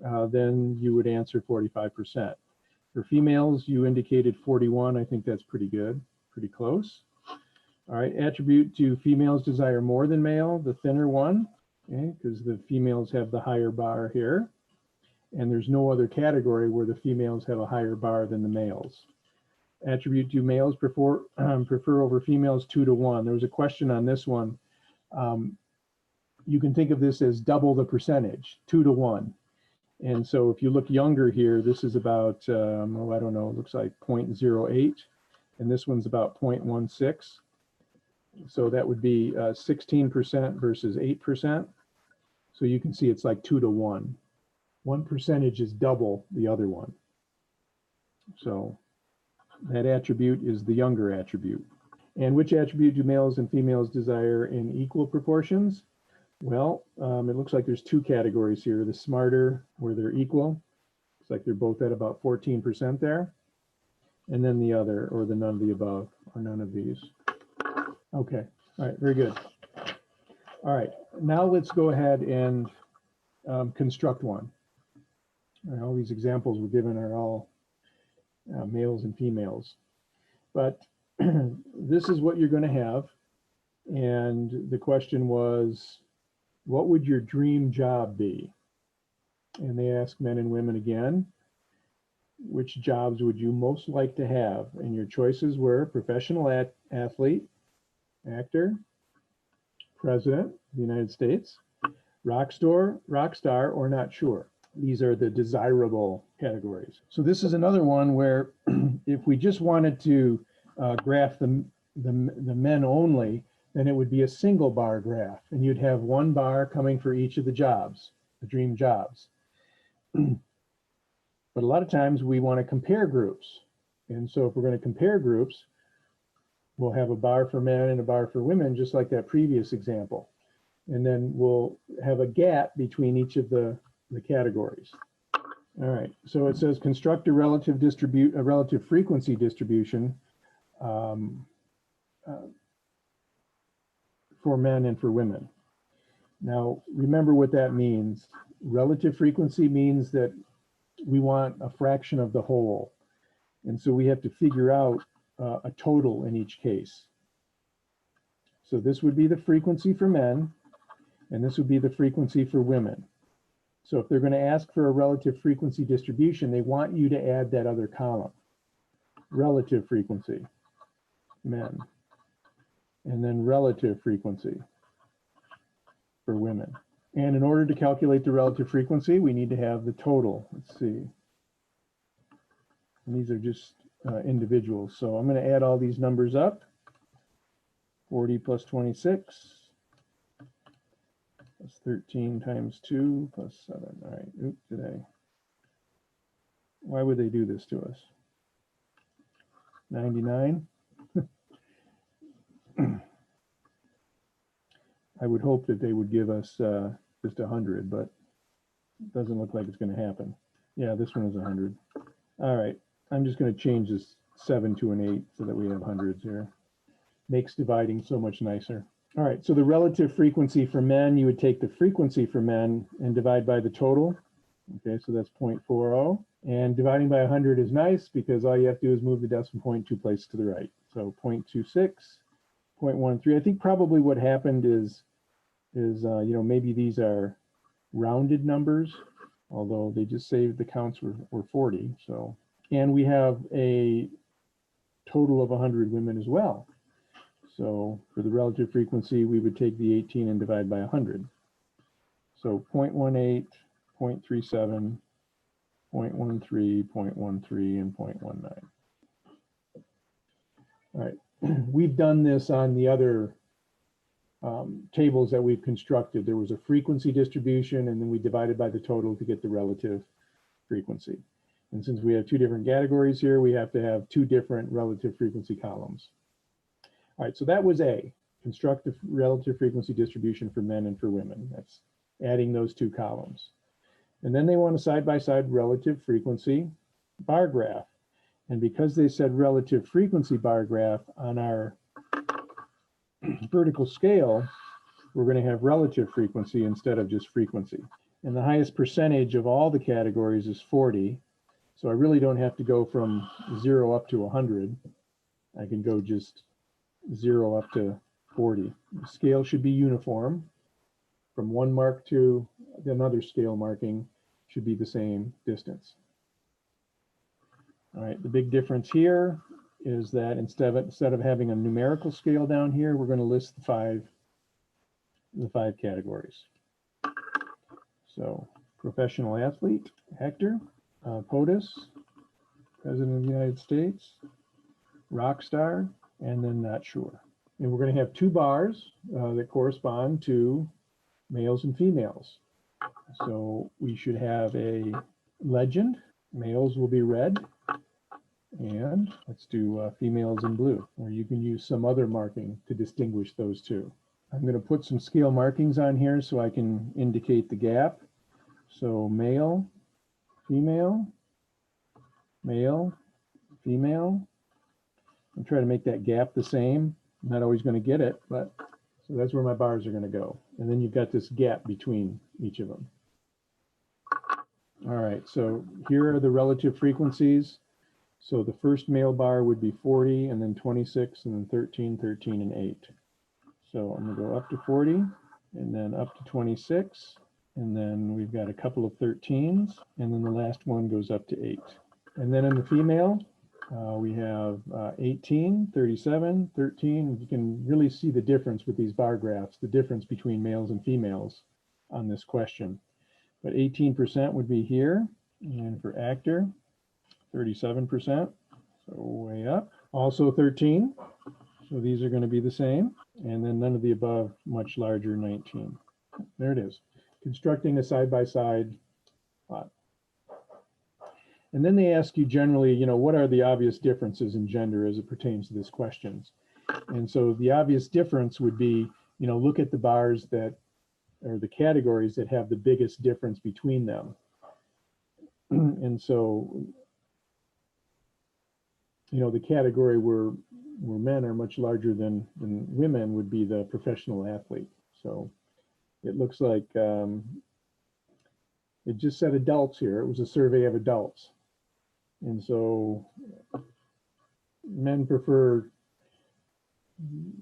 then you would answer 45%. For females, you indicated 41. I think that's pretty good, pretty close. All right, attribute: do females desire more than male, the thinner one, okay, because the females have the higher bar here. And there's no other category where the females have a higher bar than the males. Attribute: do males prefer over females 2 to 1? There was a question on this one. You can think of this as double the percentage, 2 to 1. And so if you look younger here, this is about, oh, I don't know, it looks like 0.08. And this one's about 0.16. So that would be 16% versus 8%. So you can see it's like 2 to 1. One percentage is double the other one. So that attribute is the younger attribute. And which attribute do males and females desire in equal proportions? Well, it looks like there's two categories here. The smarter, where they're equal. Looks like they're both at about 14% there. And then the other, or the none of the above, or none of these. Okay, all right, very good. All right, now let's go ahead and construct one. All these examples we're given are all males and females. But this is what you're going to have. And the question was, what would your dream job be? And they asked men and women again, which jobs would you most like to have? And your choices were professional athlete, actor, president of the United States, rock star, or not sure. These are the desirable categories. So this is another one where if we just wanted to graph the men only, then it would be a single bar graph, and you'd have one bar coming for each of the jobs, the dream jobs. But a lot of times we want to compare groups. And so if we're going to compare groups, we'll have a bar for men and a bar for women, just like that previous example. And then we'll have a gap between each of the categories. All right, so it says construct a relative frequency distribution for men and for women. Now, remember what that means. Relative frequency means that we want a fraction of the whole. And so we have to figure out a total in each case. So this would be the frequency for men, and this would be the frequency for women. So if they're going to ask for a relative frequency distribution, they want you to add that other column. Relative frequency, men. And then relative frequency for women. And in order to calculate the relative frequency, we need to have the total. Let's see. And these are just individuals. So I'm going to add all these numbers up. 40 plus 26 plus 13 times 2 plus 7. All right. Oops, why would they do this to us? 99. I would hope that they would give us just 100, but it doesn't look like it's going to happen. Yeah, this one is 100. All right, I'm just going to change this 7 to an 8 so that we have hundreds here. Makes dividing so much nicer. All right, so the relative frequency for men, you would take the frequency for men and divide by the total. Okay, so that's 0.40. And dividing by 100 is nice because all you have to do is move the decimal point 2 places to the right. So 0.26. 0.13. I think probably what happened is maybe these are rounded numbers, although they just saved the counts were 40. So, and we have a total of 100 women as well. So for the relative frequency, we would take the 18 and divide by 100. So 0.18, 0.37, 0.13, 0.13, and 0.19. All right. We've done this on the other tables that we've constructed. There was a frequency distribution, and then we divided by the total to get the relative frequency. And since we have two different categories here, we have to have two different relative frequency columns. All right, so that was A, construct a relative frequency distribution for men and for women. That's adding those two columns. And then they want a side-by-side relative frequency bar graph. And because they said relative frequency bar graph on our vertical scale, we're going to have relative frequency instead of just frequency. And the highest percentage of all the categories is 40. So I really don't have to go from 0 up to 100. I can go just 0 up to 40. The scale should be uniform. From one mark to another scale marking should be the same distance. All right, the big difference here is that instead of having a numerical scale down here, we're going to list the five categories. So professional athlete, actor, POTUS, President of the United States, rock star, and then not sure. And we're going to have two bars that correspond to males and females. So we should have a legend. Males will be red. And let's do females in blue, or you can use some other marking to distinguish those two. I'm going to put some scale markings on here so I can indicate the gap. So male, female, male, female. I'm trying to make that gap the same. I'm not always going to get it, but so that's where my bars are going to go. And then you've got this gap between each of them. All right, so here are the relative frequencies. So the first male bar would be 40, and then 26, and then 13, 13, and 8. So I'm going to go up to 40, and then up to 26, and then we've got a couple of 13s, and then the last one goes up to 8. And then in the female, we have 18, 37, 13. You can really see the difference with these bar graphs, the difference between males and females on this question. But 18% would be here, and for actor, 37%, so way up. Also 13, so these are going to be the same. And then none of the above, much larger, 19. There it is, constructing a side-by-side plot. And then they ask you generally, you know, what are the obvious differences in gender as it pertains to this questions? And so the obvious difference would be, you know, look at the bars that, or the categories that have the biggest difference between them. And so, you know, the category where men are much larger than women would be the professional athlete. So it looks like it just said adults here. It was a survey of adults. And so men prefer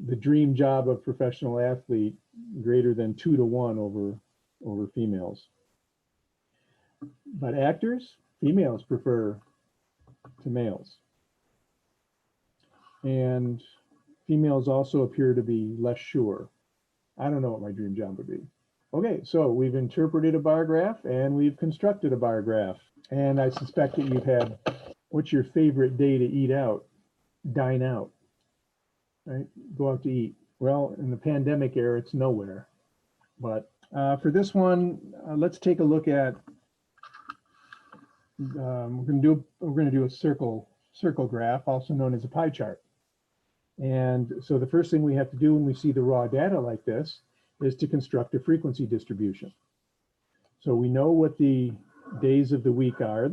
the dream job of professional athlete greater than 2 to 1 over females. But actors, females prefer to males. And females also appear to be less sure. I don't know what my dream job would be. Okay, so we've interpreted a bar graph and we've constructed a bar graph. And I suspect that you've had, what's your favorite day to eat out? Dine out, right? Go out to eat. Well, in the pandemic era, it's nowhere. But for this one, let's take a look at, we're going to do a circle graph, also known as a pie chart. And so the first thing we have to do when we see the raw data like this is to construct a frequency distribution. So we know what the days of the week are.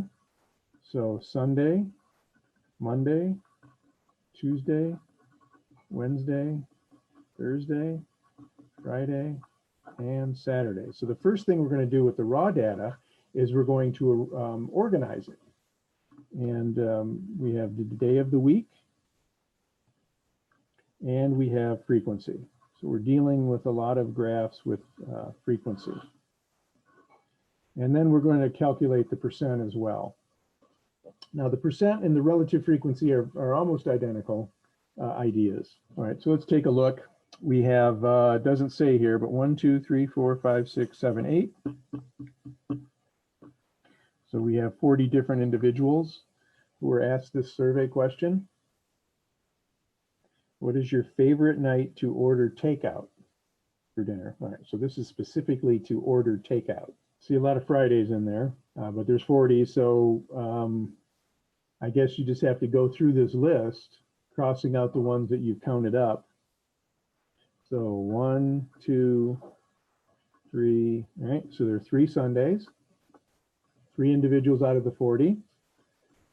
So Sunday, Monday, Tuesday, Wednesday, Thursday, Friday, and Saturday. So the first thing we're going to do with the raw data is we're going to organize it. And we have the day of the week, and we have frequency. So we're dealing with a lot of graphs with frequency. And then we're going to calculate the percent as well. Now the percent and the relative frequency are almost identical ideas. All right, so let's take a look. We have, it doesn't say here, but 1, 2, 3, 4, 5, 6, 7, 8. So we have 40 different individuals who were asked this survey question. What is your favorite night to order takeout for dinner? All right, so this is specifically to order takeout. See a lot of Fridays in there, but there's 40. So I guess you just have to go through this list, crossing out the ones that you've counted up. So 1, 2, 3, all right, so there are 3 Sundays. 3 individuals out of the 40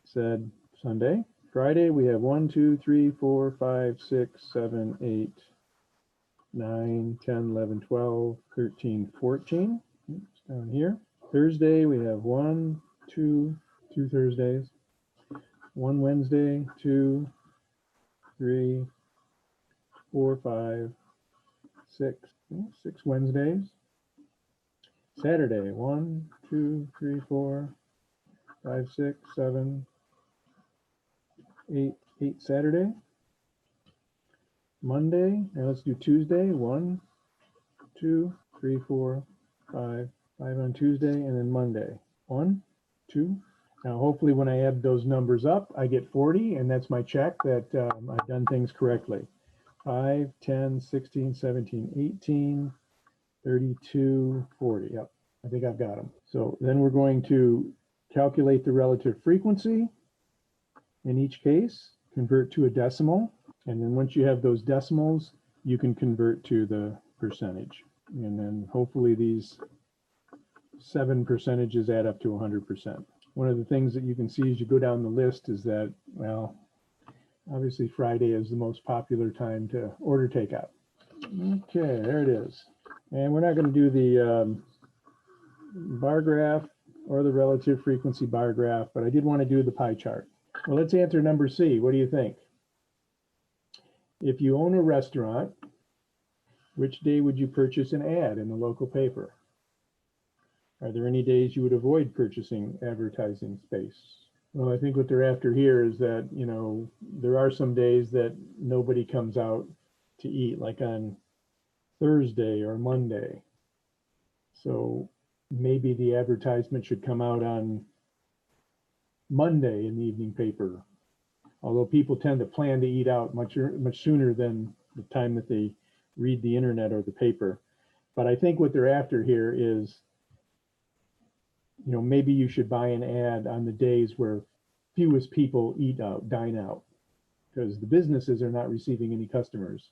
said Sunday. Friday, we have 1, 2, 3, 4, 5, 6, 7, 8, 9, 10, 11, 12, 13, 14. It's down here. Thursday, we have 1, 2 Thursdays. 1 Wednesday, 2, 3, 4, 5, 6 Wednesdays. Saturday, 1, 2, 3, 4, 5, 6, 7, 8 Saturday. Monday, now let's do Tuesday. 1, 2, 3, 4, 5 on Tuesday, and then Monday. 1, 2. Now hopefully when I add those numbers up, I get 40, and that's my check that I've done things correctly. 5, 10, 16, 17, 18, 32, 40. Yep, I think I've got them. So then we're going to calculate the relative frequency in each case, convert to a decimal, and then once you have those decimals, you can convert to the percentage. And then hopefully these 7 percentages add up to 100%. One of the things that you can see as you go down the list is that, well, obviously Friday is the most popular time to order takeout. Okay, there it is. And we're not going to do the bar graph or the relative frequency bar graph, but I did want to do the pie chart. Well, let's answer number C. What do you think? If you own a restaurant, which day would you purchase an ad in the local paper? Are there any days you would avoid purchasing advertising space? Well, I think what they're after here is that, you know, there are some days that nobody comes out to eat, like on Thursday or Monday. So maybe the advertisement should come out on Monday in the evening paper. Although people tend to plan to eat out much sooner than the time that they read the internet or the paper. But I think what they're after here is, you know, maybe you should buy an ad on the days where fewest people eat out, dine out, because the businesses are not receiving any customers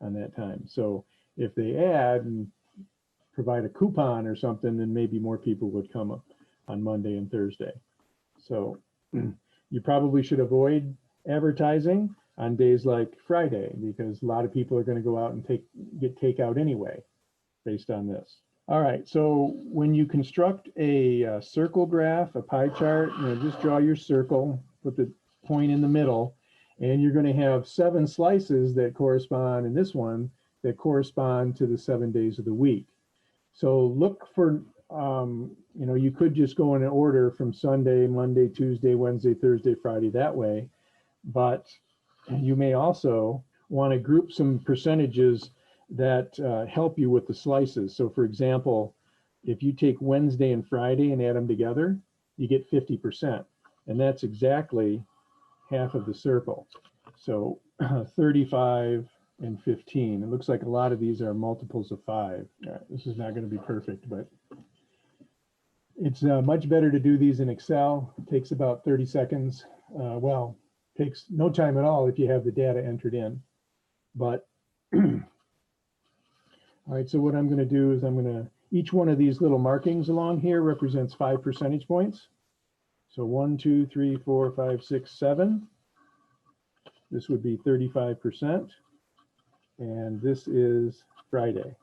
on that time. So if they add and provide a coupon or something, then maybe more people would come up on Monday and Thursday. So you probably should avoid advertising on days like Friday, because a lot of people are going to go out and get takeout anyway, based on this. All right, so when you construct a circle graph, a pie chart, you know, just draw your circle, put the point in the middle, and you're going to have 7 slices that correspond, in this one, that correspond to the 7 days of the week. So look for, you know, you could just go in an order from Sunday, Monday, Tuesday, Wednesday, Thursday, Friday, that way. But you may also want to group some percentages that help you with the slices. So for example, if you take Wednesday and Friday and add them together, you get 50%. And that's exactly half of the circle. So 35 and 15. It looks like a lot of these are multiples of 5. All right, this is not going to be perfect, but it's much better to do these in Excel. It takes about 30 seconds. Well, takes no time at all if you have the data entered in. But all right, so what I'm going to do is each one of these little markings along here represents 5 percentage points. So 1, 2, 3, 4, 5, 6, 7. This would be 35%. And this is Friday.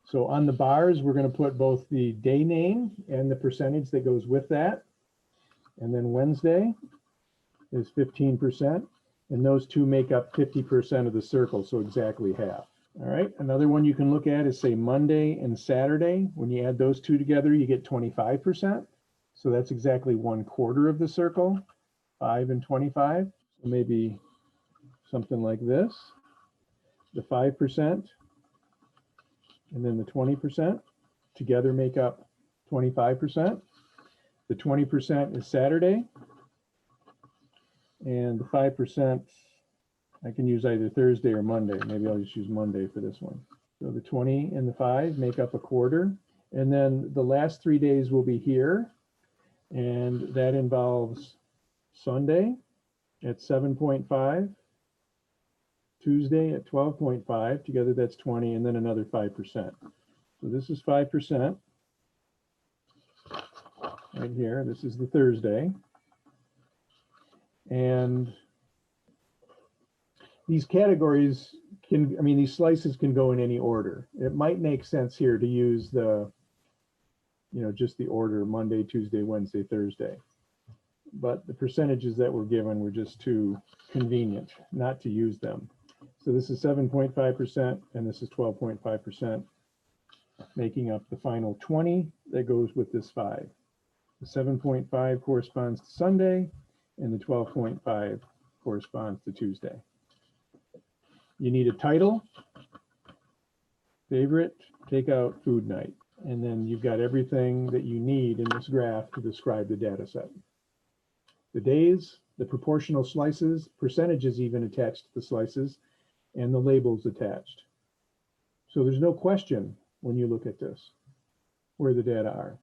So on the bars, we're going to put both the day name and the percentage that goes with that. And then Wednesday is 15%. And those two make up 50% of the circle, so exactly half. All right, another one you can look at is, say, Monday and Saturday. When you add those two together, you get 25%. So that's exactly 1/4 of the circle, 5 and 25. So maybe something like this, the 5% and then the 20% together make up 25%. The 20% is Saturday, and the 5%, I can use either Thursday or Monday. Maybe I'll just use Monday for this one. So the 20 and the 5 make up 1/4. And then the last 3 days will be here. And that involves Sunday at 7.5, Tuesday at 12.5. Together that's 20, and then another 5%. So this is 5% right here. This is the Thursday. And these categories can, I mean, these slices can go in any order. It might make sense here to use the, you know, just the order Monday, Tuesday, Wednesday, Thursday. But the percentages that were given were just too convenient not to use them. So this is 7.5% and this is 12.5%, making up the final 20 that goes with this 5. The 7.5 corresponds to Sunday and the 12.5 corresponds to Tuesday. You need a title, favorite, takeout, food night, and then you've got everything that you need in this graph to describe the data set. The days, the proportional slices, percentages even attached to the slices, and the labels attached. So there's no question when you look at this where the data are.